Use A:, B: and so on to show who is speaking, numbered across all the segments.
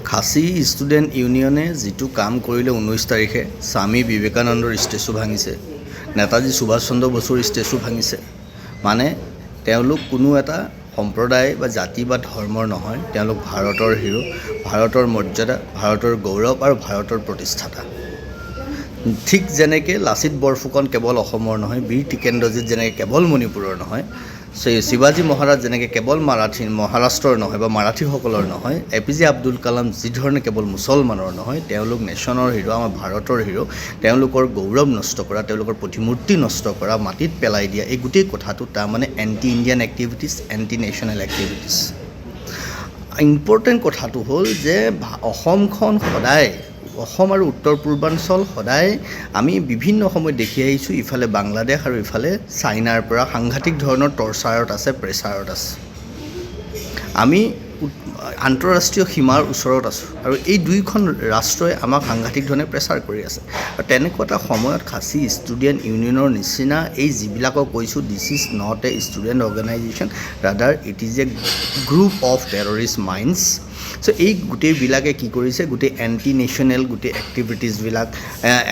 A: খাচী student ইউনিয়নে যিটো কাম কৰিলে 19 তাৰিখে স্বামী বিবেকানন্দৰ ষ্টেচু ভাঙিছে, নেতাজী সুভাষ চন্দ্ৰ বসুৰ ষ্টেচু ভাঙিছে। মানে তেওঁলোক কোনো এটা সম্প্ৰদায় বা জাতি বা ধৰ্মৰ নহয়, তেওঁলোক ভাৰতৰ হিৰো, ভাৰতৰ মৰ্যাদা, ভাৰতৰ গৌৰৱ আৰু ভাৰতৰ প্ৰতিষ্ঠাতা। ঠিক যেনেকৈ লাচিত বৰফুকন কেৱল অসমৰ নহয়, বীৰ টিকেন্দ্ৰজিৎ যেনেকৈ কেৱল মণিপুৰৰ নহয়, শিৱাজী মহাৰাজ যেনেকৈ কেৱল মহাৰাষ্ট্ৰৰ নহয় বা মাৰাঠীসকলৰ নহয়, APJ আব্দুল কালাম যিধৰণে কেৱল মুছলমানৰ নহয়, তেওঁলোক নেশ্যনৰ হিৰো, আমাৰ ভাৰতৰ হিৰো। তেওঁলোকৰ গৌৰৱ নষ্ট কৰা, তেওঁলোকৰ প্ৰতিমূৰ্তি নষ্ট কৰা, মাটিত পেলাই দিয়া, এই গোটেই কথাটো তাৰমানে anti Indian activities, anti national activities. Important কথাটো হ'ল যে অসমখন সদায়, অসম আৰু উত্তৰ পূৰ্বাঞ্চল সদায় আমি বিভিন্ন সময়ত দেখি আহিছোঁ, ইফালে বাংলাদেশ আৰু ইফালে চাইনাৰ পৰা সাংঘাতিক ধৰণৰ টৰ্চাৰত আছে, প্ৰেছাৰত আছে। আমি আন্তঃৰাষ্ট্ৰীয় সীমাৰ ওচৰত আছোঁ আৰু এই দুইখন ৰাষ্ট্ৰই আমাক সাংঘাতিক ধৰণে প্ৰেছাৰ কৰি আছে। আৰু তেনেকুৱা এটা সময়ত খাচী ষ্টুডেণ্ট ইউনিয়নৰ নিচিনা এই যিবিলাকক কৈছোঁ, this is not a student organisation, rather it is a group of terrorist minds. So' এই গোটেইবিলাকে কি কৰিছে, গোটেই এণ্টি নেশ্যনেল গোটেই এক্টিভিটিছবিলাক,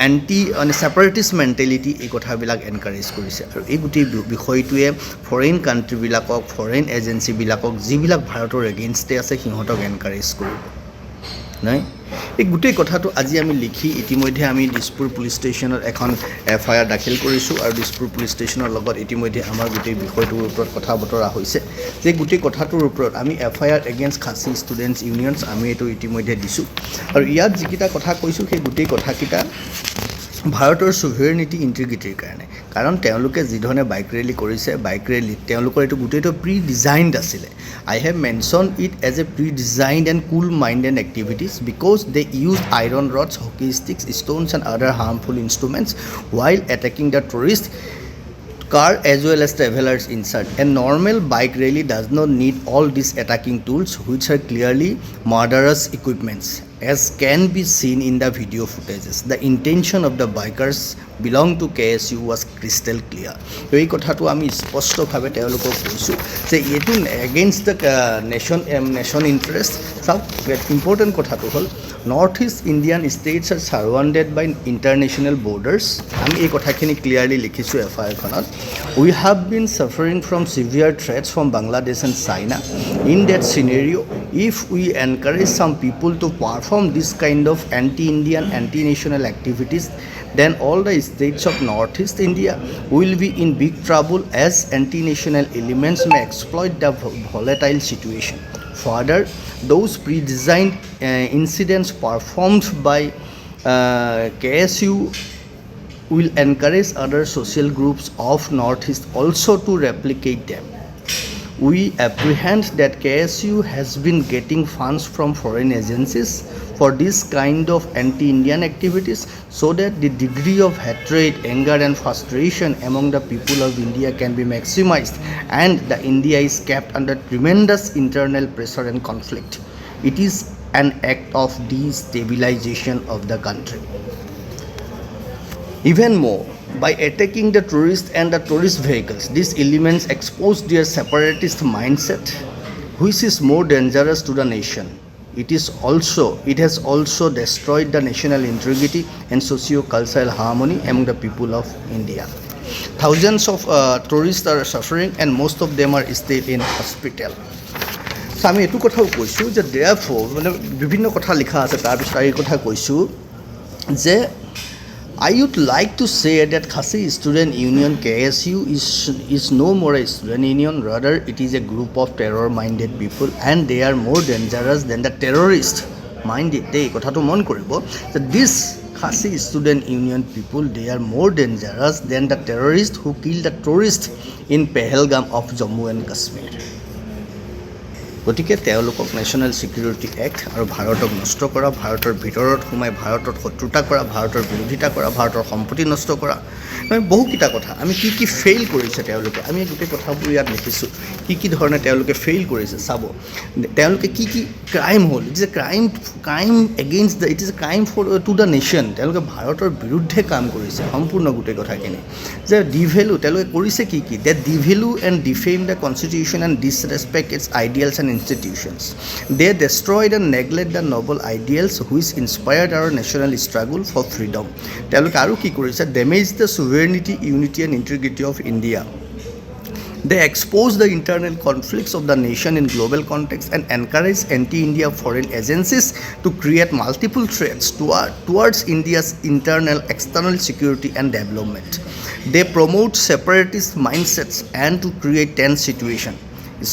A: এণ্টি ছেপাৰেটিষ্ট মেণ্টেলিটি, এই কথাবিলাক এনকাৰেজ কৰিছে। আৰু এই গোটেই বিষয়টোৱে ফৰেইন কাণ্ট্ৰিবিলাকক, ফৰেইন এজেঞ্চিবিলাকক, যিবিলাক ভাৰতৰ এগেইনষ্টে আছে, সিহঁতক এনকাৰেজ কৰিব নাই। এই গোটেই কথাটো আজি আমি লিখি ইতিমধ্যে আমি দিছপুৰ পুলিচ ষ্টেচনত এখন FIR দাখিল কৰিছোঁ আৰু দিছপুৰ পুলিচ ষ্টেচনৰ লগত ইতিমধ্যে আমাৰ গোটেই বিষয়টোৰ ওপৰত কথা বতৰা হৈছে। যে গোটেই কথাটোৰ ওপৰত আমি FIR এগেইনষ্ট খাচী ষ্টুডেণ্টছ ইউনিয়নছ আমি এইটো ইতিমধ্যে দিছোঁ। আৰু ইয়াত যিকেইটা কথা কৈছোঁ, সেই গোটেই কথাকেইটা ভাৰতৰ ছুভেৰেনিটি ইণ্টিগ্ৰিটিৰ কাৰণে। কাৰণ তেওঁলোকে যিধৰণে বাইক ৰেলী কৰিছে, বাইক ৰেলীত তেওঁলোকৰ এইটো গোটেইটো প্ৰি ডিজাইনড আছিলে। I have mentioned it as a pre-designed and cool-minded activities because they used iron rods, hockey sticks, stones and other harmful instruments while attacking the tourist car as well as travelers inside. A normal bike rally does not need all these attacking tools, which are clearly murderous equipments, as can be seen in the video footages. The intention of the bikers belong to KSU was crystal clear. এই কথাটো আমি স্পষ্টভাৱে তেওঁলোকক কৈছোঁ যে এইটো against the nation interest. চাওক, important কথাটো হ'ল north east Indian states are surrounded by international borders. আমি এই কথাখিনি ক্লিয়াৰলি লিখিছোঁ FIR-খনত। We have been suffering from severe threats from Bangladesh and China. In that scenario' if we encourage some people to perform this kind of anti-Indian, anti-national activities, then all the states of Northeast India will be in big trouble as anti-national elements may exploit the volatile situation. Further, those pre-designed incidents performed by KSU will encourage other social groups of Northeast also to replicate them. We apprehend that KSU has been getting funds from foreign agencies for this kind of anti-Indian activities so that the degree of hatred, anger and frustration among the people of India can be maximized and the India is kept under tremendous internal pressure and conflict. It is an act of destabilization of the country. Even more, by attacking the tourists and the tourist vehicles, these elements expose their separatist mindset, which is more dangerous to the nation. It has also destroyed the national integrity and socio-cultural harmony among the people of India. Thousands of tourists are suffering and most of them are still in hospital. So আমি এইটো কথাও কৈছোঁ যে therefore মানে বিভিন্ন কথা লিখা আছে, তাৰপিছত এই কথা কৈছোঁ যে I would like to say that Khasi Student Union KSU is no more a student union, rather it is a group of terror-minded people and they are more dangerous than the terrorist. Mind it, এই কথাটো মন কৰিব that this Khasi Student Union people, they are more dangerous than the terrorists who killed the tourist in Pahalgam of Jammu and Kashmir. গতিকে তেওঁলোকক national security act আৰু ভাৰতক নষ্ট কৰা, ভাৰতৰ ভিতৰত সোমাই ভাৰতত শত্ৰুতা কৰা, ভাৰতৰ বিৰোধিতা কৰা, ভাৰতৰ সম্পত্তি নষ্ট কৰা, মানে বহুকেইটা কথা। আমি কি কি ফেইল কৰিছে তেওঁলোকে, আমি গোটেই কথাবোৰ ইয়াত লিখিছোঁ, কি ধৰণে তেওঁলোকে ফেইল কৰিছে। চাব, তেওঁলোকে কি ক্ৰাইম হ'ল, it is a crime against the, it is a crime for to the nation. তেওঁলোকে ভাৰতৰ বিৰুদ্ধে কাম কৰিছে সম্পূৰ্ণ গোটেই কথাখিনি। যে ডিভেলু তেওঁলোকে কৰিছে কি, that devalue and defame the constitution and disrespect its ideals and institutions. They destroyed and neglect the noble ideals which inspired our national struggle for freedom. তেওঁলোকে আৰু কি কৰিছে? Damage the sovereignty, unity and integrity of India. They expose the internal conflicts of the nation in global context and encourage anti-India foreign agencies to create multiple threats towards India's internal, external security and development. They promote separatist mindsets and to create tense situation,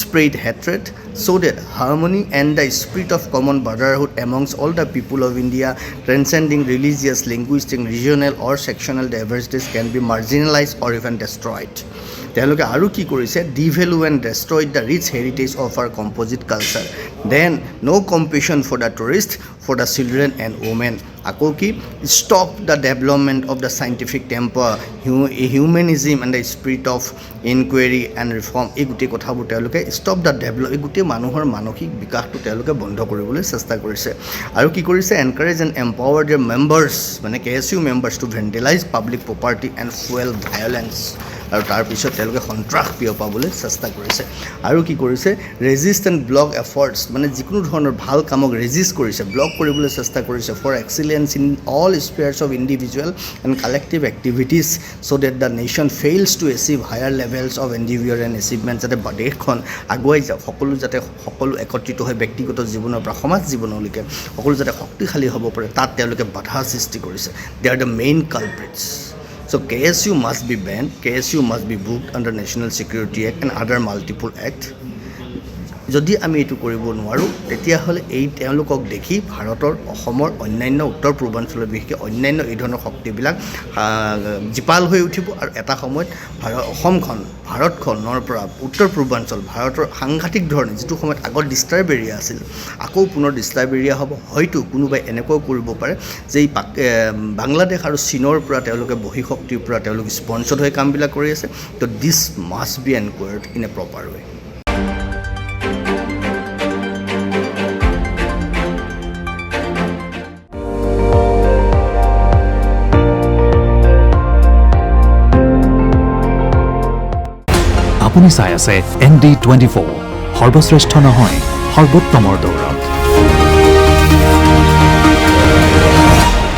A: spread hatred, so that harmony and the spirit of common brotherhood amongst all the people of India, transcending religious, linguistic, regional or sectional diversities, can be marginalized or even destroyed. তেওঁলোকে আৰু কি কৰিছে? Devalue and destroyed the rich heritage of our composite culture. Then no' compassion for the tourist, for the children and women. আকৌ কি? Stop the development of the scientific temper, humanism and the spirit of inquiry and reform. এই গোটেই কথাবোৰ তেওঁলোকে stop the এই গোটেই মানুহৰ মানসিক বিকাশটো তেওঁলোকে বন্ধ কৰিবলৈ চেষ্টা কৰিছে। আৰু কি কৰিছে? Encourage and empower their members, মানে KSU members to vandalise public property and fuel violence. আৰু তাৰপিছত তেওঁলোকে সন্ত্ৰাস বিয়পাবলৈ চেষ্টা কৰিছে। আৰু কি কৰিছে? ৰেজিষ্ট এণ্ড ব্লক এফৰ্টছ, মানে যিকোনো ধৰণৰ ভাল কামক ৰেজিষ্ট কৰিছে, ব্লক কৰিবলৈ চেষ্টা কৰিছে for excellence in all spheres of individual and collective activities, so' that the nation fails to achieve higher levels of endeavour and achievement, যাতে দেশখন আগুৱাই যাওক, সকলো একত্ৰিত হৈ ব্যক্তিগত জীৱনৰ পৰা সমাজ জীৱনলৈকে সকলো যাতে শক্তিশালী হ'ব পাৰে, তাত তেওঁলোকে বাধা সৃষ্টি কৰিছে। They are the main culprits. So KSU must be banned, KSU must be booked under National Security Act and other multiple acts. যদি আমি এইটো কৰিব নোৱাৰোঁ, তেতিয়াহ'লে তেওঁলোকক দেখি ভাৰতৰ, অসমৰ অন্যান্য উত্তৰ পূৰ্বাঞ্চলৰ বিশেষকৈ অন্যান্য এই ধৰণৰ শক্তিবিলাক জীপাল হৈ উঠিব। আৰু এটা সময়ত ভাৰতখনৰ পৰা উত্তৰ পূৰ্বাঞ্চল, ভাৰতৰ সাংঘাতিক ধৰণে যিটো সময়ত আগত ডিষ্টাৰ্ব এৰিয়া আছিল, আকৌ পুনৰ ডিষ্টাৰ্ব এৰিয়া হ'ব। হয়তো কোনোবাই এনেকুৱাও কৰিব পাৰে যে এই বাংলাদেশ আৰু চীনৰ পৰা তেওঁলোকে বহিঃশক্তিৰ পৰা তেওঁলোকে স্পনচৰ্ড হৈ কামবিলাক কৰি আছে। তো this must be encountered in a proper way.
B: আপুনি চাই আছে ND24, সৰ্বশ্ৰেষ্ঠ নহয়, সৰ্বোত্তমৰ দৌৰ।